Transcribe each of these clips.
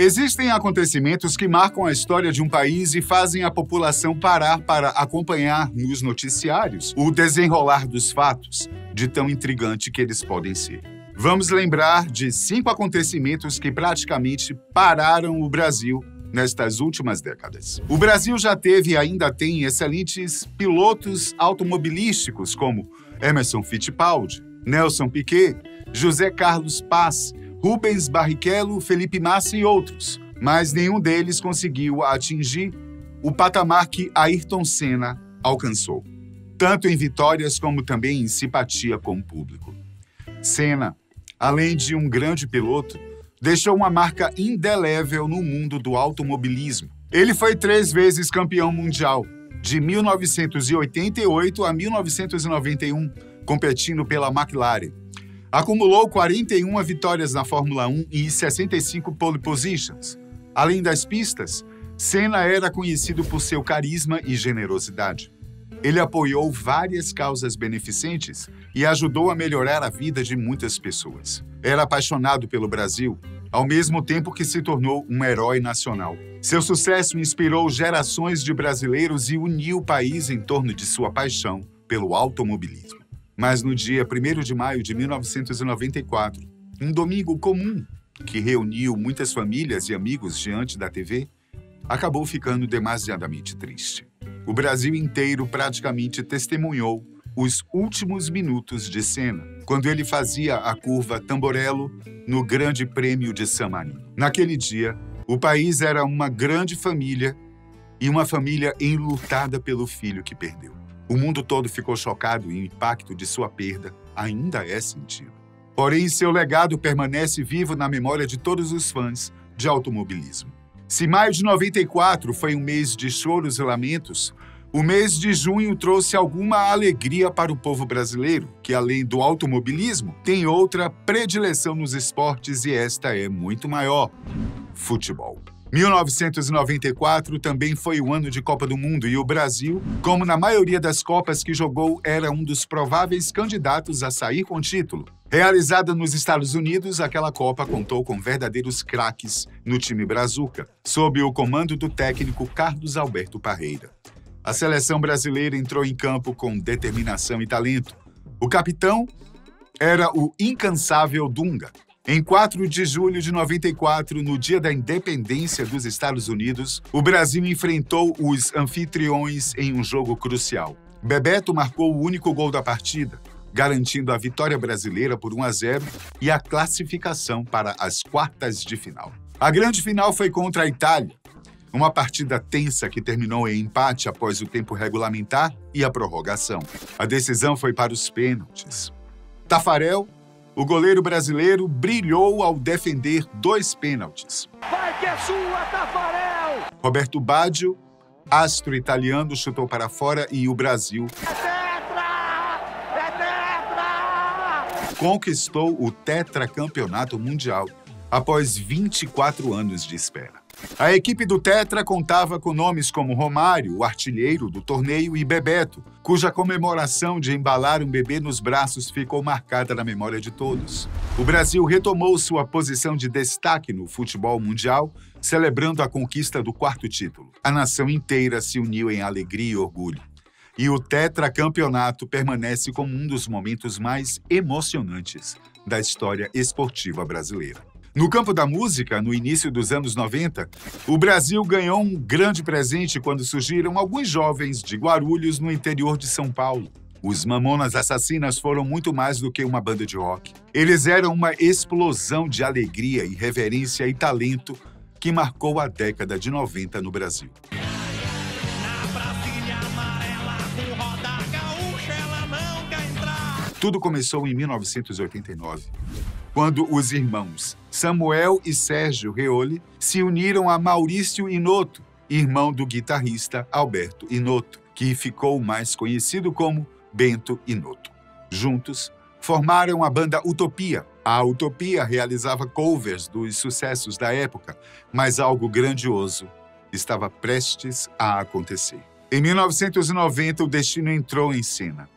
Existem acontecimentos que marcam a história de um país e fazem a população parar para acompanhar nos noticiários o desenrolar dos fatos, de tão intrigante que eles podem ser. Vamos lembrar de 5 acontecimentos que praticamente pararam o Brasil nestas últimas décadas. O Brasil já teve e ainda tem excelentes pilotos automobilísticos como Emerson Fittipaldi, Nelson Piquet, José Carlos Paz, Rubens Barrichello, Felipe Massa e outros, mas nenhum deles conseguiu atingir o patamar que Ayrton Senna alcançou, tanto em vitórias como também em simpatia com o público. Senna, além de um grande piloto, deixou uma marca indelével no mundo do automobilismo. Ele foi 3 vezes campeão mundial, de 1988 a 1991, competindo pela McLaren. Acumulou 41 vitórias na Fórmula 1 e 65 pole positions. Além das pistas, Senna era conhecido por seu carisma e generosidade. Ele apoiou várias causas beneficentes e ajudou a melhorar a vida de muitas pessoas. Era apaixonado pelo Brasil, ao mesmo tempo que se tornou um herói nacional. Seu sucesso inspirou gerações de brasileiros e uniu o país em torno de sua paixão pelo automobilismo. Mas no dia 1º de maio de 1994, um domingo comum que reuniu muitas famílias e amigos diante da TV, acabou ficando demasiadamente triste. O Brasil inteiro praticamente testemunhou os últimos minutos de Senna, quando ele fazia a curva Tamborello no Grande Prêmio de San Marino. Naquele dia, o país era uma grande família e uma família enlutada pelo filho que perdeu. O mundo todo ficou chocado e o impacto de sua perda ainda é sentido. Porém, seu legado permanece vivo na memória de todos os fãs de automobilismo. Se maio de 94 foi um mês de choros e lamentos, o mês de junho trouxe alguma alegria para o povo brasileiro, que além do automobilismo, tem outra predileção nos esportes e esta é muito maior: futebol. 1994 também foi o ano de Copa do Mundo e o Brasil, como na maioria das Copas que jogou, era um dos prováveis candidatos a sair com título. Realizada nos Estados Unidos, aquela Copa contou com verdadeiros craques no time brazuca, sob o comando do técnico Carlos Alberto Parreira. A seleção brasileira entrou em campo com determinação e talento. O capitão era o incansável Dunga. Em 4 de julho de 94, no dia da independência dos Estados Unidos, o Brasil enfrentou os anfitriões em um jogo crucial. Bebeto marcou o único gol da partida, garantindo a vitória brasileira por 1-0 e a classificação para as quartas de final. A grande final foi contra a Itália, uma partida tensa que terminou em empate após o tempo regulamentar e a prorrogação. A decisão foi para os pênaltis. Taffarel, o goleiro brasileiro, brilhou ao defender 2 pênaltis. Vai que é sua, Taffarel! Roberto Baggio, astro italiano, chutou para fora e o Brasil conquistou o tetracampeonato mundial após 24 anos de espera. A equipe do Tetra contava com nomes como Romário, o artilheiro do torneio, e Bebeto, cuja comemoração de embalar um bebê nos braços ficou marcada na memória de todos. O Brasil retomou sua posição de destaque no futebol mundial, celebrando a conquista do 4º título. A nação inteira se uniu em alegria e orgulho. E o tetracampeonato permanece como um dos momentos mais emocionantes da história esportiva brasileira. No campo da música, no início dos anos 90, o Brasil ganhou um grande presente quando surgiram alguns jovens de Guarulhos, no interior de São Paulo. Os Mamonas Assassinas foram muito mais do que uma banda de rock. Eles eram uma explosão de alegria, irreverência e talento que marcou a década de 90 no Brasil. Tudo começou em 1989, quando os irmãos Samuel e Sérgio Reole se uniram a Maurício Inotto, irmão do guitarrista Alberto Inotto, que ficou mais conhecido como Bento Inotto. Juntos, formaram a banda Utopia. A Utopia realizava covers dos sucessos da época, mas algo grandioso estava prestes a acontecer. Em 1990, o destino entrou em cena.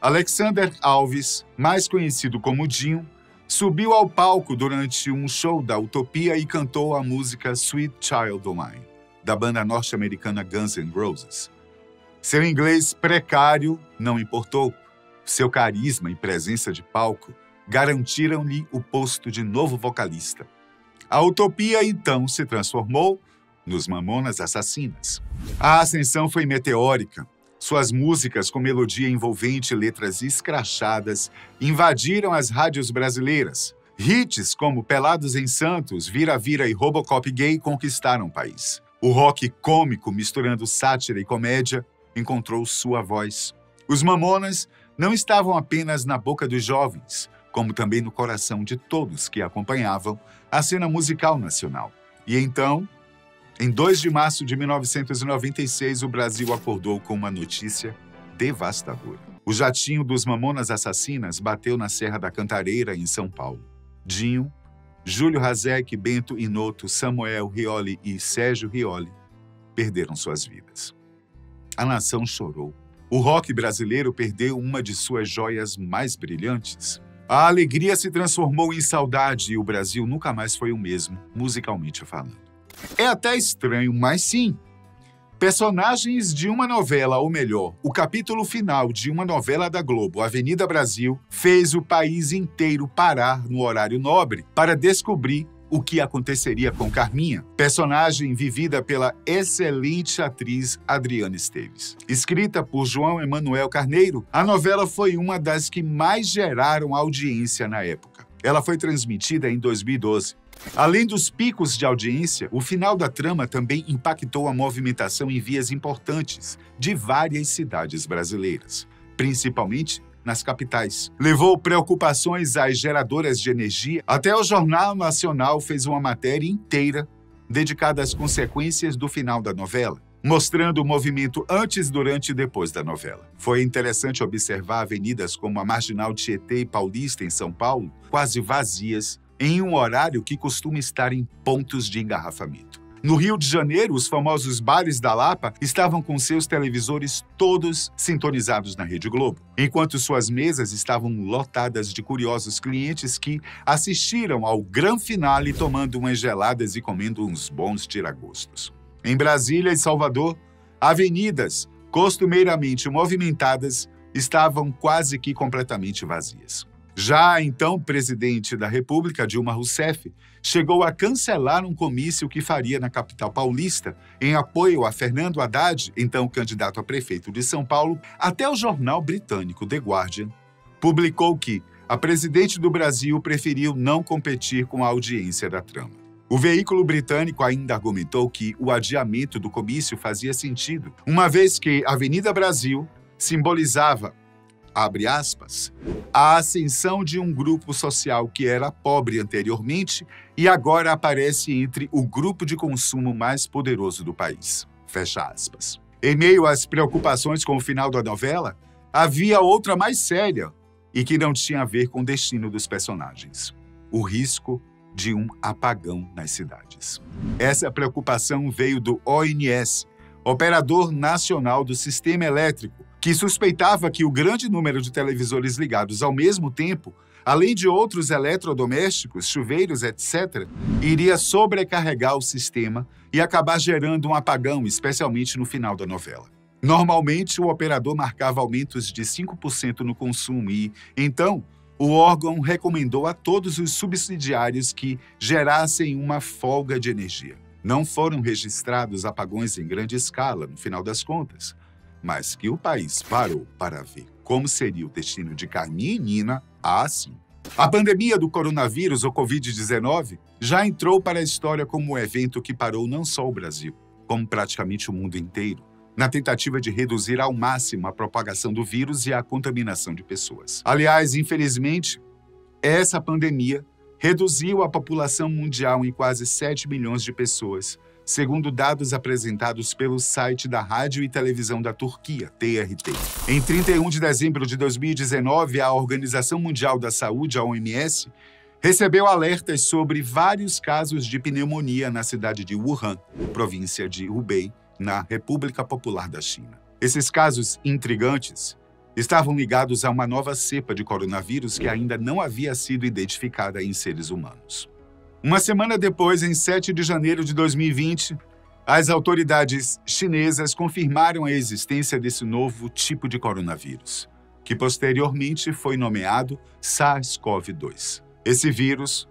Alexander Alves, mais conhecido como Dinho, subiu ao palco durante um show da Utopia e cantou a música Sweet Child O' Mine, da banda norte-americana Guns N' Roses. Seu inglês precário não importou. Seu carisma e presença de palco garantiram-lhe o posto de novo vocalista. A Utopia, então, se transformou nos Mamonas Assassinas. A ascensão foi meteórica. Suas músicas com melodia envolvente e letras escrachadas invadiram as rádios brasileiras. Hits como Pelados em Santos, Vira Vira e Robocop Gay conquistaram o país. O rock cômico, misturando sátira e comédia, encontrou sua voz. Os Mamonas não estavam apenas na boca dos jovens, como também no coração de todos que acompanhavam a cena musical nacional. E então, em 2 de março de 1996, o Brasil acordou com uma notícia devastadora. O jatinho dos Mamonas Assassinas bateu na Serra da Cantareira, em São Paulo. Dinho, Júlio Hazek, Bento Inoto, Samuel Rioli e Sérgio Rioli perderam suas vidas. A nação chorou. O rock brasileiro perdeu uma de suas joias mais brilhantes. A alegria se transformou em saudade e o Brasil nunca mais foi o mesmo, musicalmente falando. É até estranho, mas sim. Personagens de uma novela, ou melhor, o capítulo final de uma novela da Globo, Avenida Brasil, fez o país inteiro parar no horário nobre para descobrir o que aconteceria com Carminha, personagem vivida pela excelente atriz Adriana Esteves. Escrita por João Emanuel Carneiro, a novela foi uma das que mais geraram audiência na época. Ela foi transmitida em 2012. Além dos picos de audiência, o final da trama também impactou a movimentação em vias importantes de várias cidades brasileiras, principalmente nas capitais. Levou preocupações às geradoras de energia. Até o Jornal Nacional fez uma matéria inteira dedicada às consequências do final da novela, mostrando o movimento antes, durante e depois da novela. Foi interessante observar avenidas como a Marginal Tietê e Paulista, em São Paulo, quase vazias, em um horário que costuma estar em pontos de engarrafamento. No Rio de Janeiro, os famosos bares da Lapa estavam com seus televisores todos sintonizados na Rede Globo, enquanto suas mesas estavam lotadas de curiosos clientes que assistiram ao grande finale tomando umas geladas e comendo uns bons tiragostos. Em Brasília e Salvador, avenidas costumeiramente movimentadas estavam quase que completamente vazias. Já então, presidente da República, Dilma Rousseff, chegou a cancelar um comício que faria na capital paulista em apoio a Fernando Haddad, então candidato a prefeito de São Paulo. Até o jornal britânico The Guardian publicou que a presidente do Brasil preferiu não competir com a audiência da trama. O veículo britânico ainda argumentou que o adiamento do comício fazia sentido, uma vez que a Avenida Brasil simbolizava, abre aspas, a ascensão de um grupo social que era pobre anteriormente e agora aparece entre o grupo de consumo mais poderoso do país. Fecha aspas. Em meio às preocupações com o final da novela, havia outra mais séria e que não tinha a ver com o destino dos personagens: o risco de um apagão nas cidades. Essa preocupação veio do ONS, Operador Nacional do Sistema Elétrico, que suspeitava que o grande número de televisores ligados ao mesmo tempo, além de outros eletrodomésticos, chuveiros, etc., iria sobrecarregar o sistema e acabar gerando um apagão, especialmente no final da novela. Normalmente, o operador marcava aumentos de 5% no consumo e, então, o órgão recomendou a todos os subsidiários que gerassem uma folga de energia. Não foram registrados apagões em grande escala, no final das contas, mas que o país parou para ver como seria o destino de Carminha e Nina, sim. A pandemia do coronavírus, ou Covid-19, já entrou para a história como um evento que parou não só o Brasil, como praticamente o mundo inteiro, na tentativa de reduzir ao máximo a propagação do vírus e a contaminação de pessoas. Aliás, infelizmente, essa pandemia reduziu a população mundial em quase 7 milhões de pessoas, segundo dados apresentados pelo site da Rádio e Televisão da Turquia, TRT. Em 31 de dezembro de 2019, a Organização Mundial da Saúde, a OMS, recebeu alertas sobre vários casos de pneumonia na cidade de Wuhan, província de Hubei, na República Popular da China. Esses casos intrigantes estavam ligados a uma nova cepa de coronavírus que ainda não havia sido identificada em seres humanos. Uma semana depois, em 7 de janeiro de 2020, as autoridades chinesas confirmaram a existência desse novo tipo de coronavírus, que posteriormente foi nomeado SARS-CoV-2. Esse vírus,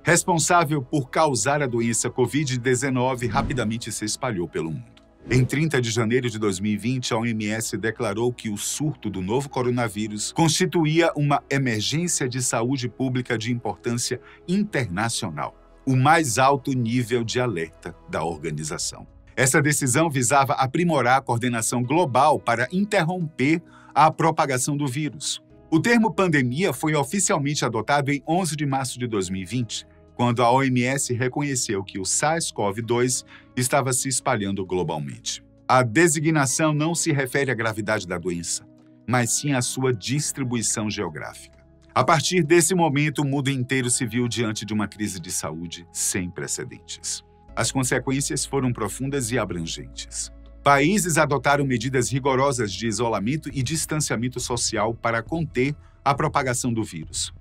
responsável por causar a doença Covid-19, rapidamente se espalhou pelo mundo. Em 30 de janeiro de 2020, a OMS declarou que o surto do novo coronavírus constituía uma emergência de saúde pública de importância internacional, o mais alto nível de alerta da organização. Essa decisão visava aprimorar a coordenação global para interromper a propagação do vírus. O termo pandemia foi oficialmente adotado em 11 de março de 2020, quando a OMS reconheceu que o SARS-CoV-2 estava se espalhando globalmente. A designação não se refere à gravidade da doença, mas sim à sua distribuição geográfica. A partir desse momento, o mundo inteiro se viu diante de uma crise de saúde sem precedentes. As consequências foram profundas e abrangentes. Países adotaram medidas rigorosas de isolamento e distanciamento social para conter a propagação do vírus.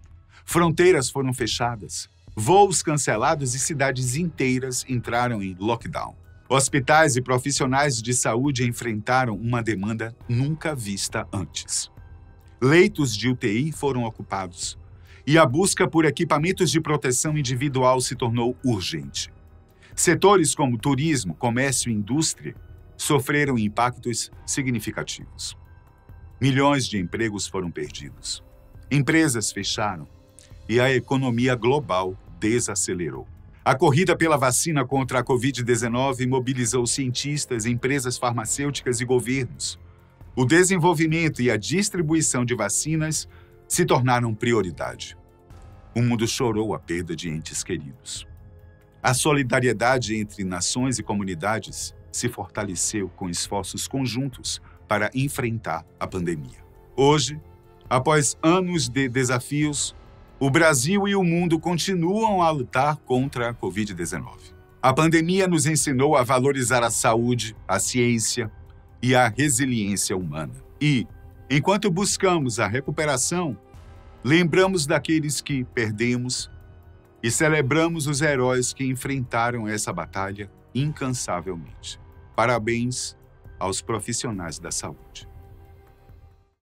Fronteiras foram fechadas, voos cancelados e cidades inteiras entraram em lockdown. Hospitais e profissionais de saúde enfrentaram uma demanda nunca vista antes. Leitos de UTI foram ocupados e a busca por equipamentos de proteção individual se tornou urgente. Setores como turismo, comércio e indústria sofreram impactos significativos. Milhões de empregos foram perdidos. Empresas fecharam e a economia global desacelerou. A corrida pela vacina contra a Covid-19 mobilizou cientistas, empresas farmacêuticas e governos. O desenvolvimento e a distribuição de vacinas se tornaram prioridade. O mundo chorou a perda de entes queridos. A solidariedade entre nações e comunidades se fortaleceu com esforços conjuntos para enfrentar a pandemia. Hoje, após anos de desafios, o Brasil e o mundo continuam a lutar contra a Covid-19. A pandemia nos ensinou a valorizar a saúde, a ciência e a resiliência humana. E, enquanto buscamos a recuperação, lembramos daqueles que perdemos e celebramos os heróis que enfrentaram essa batalha incansavelmente. Parabéns aos profissionais da saúde.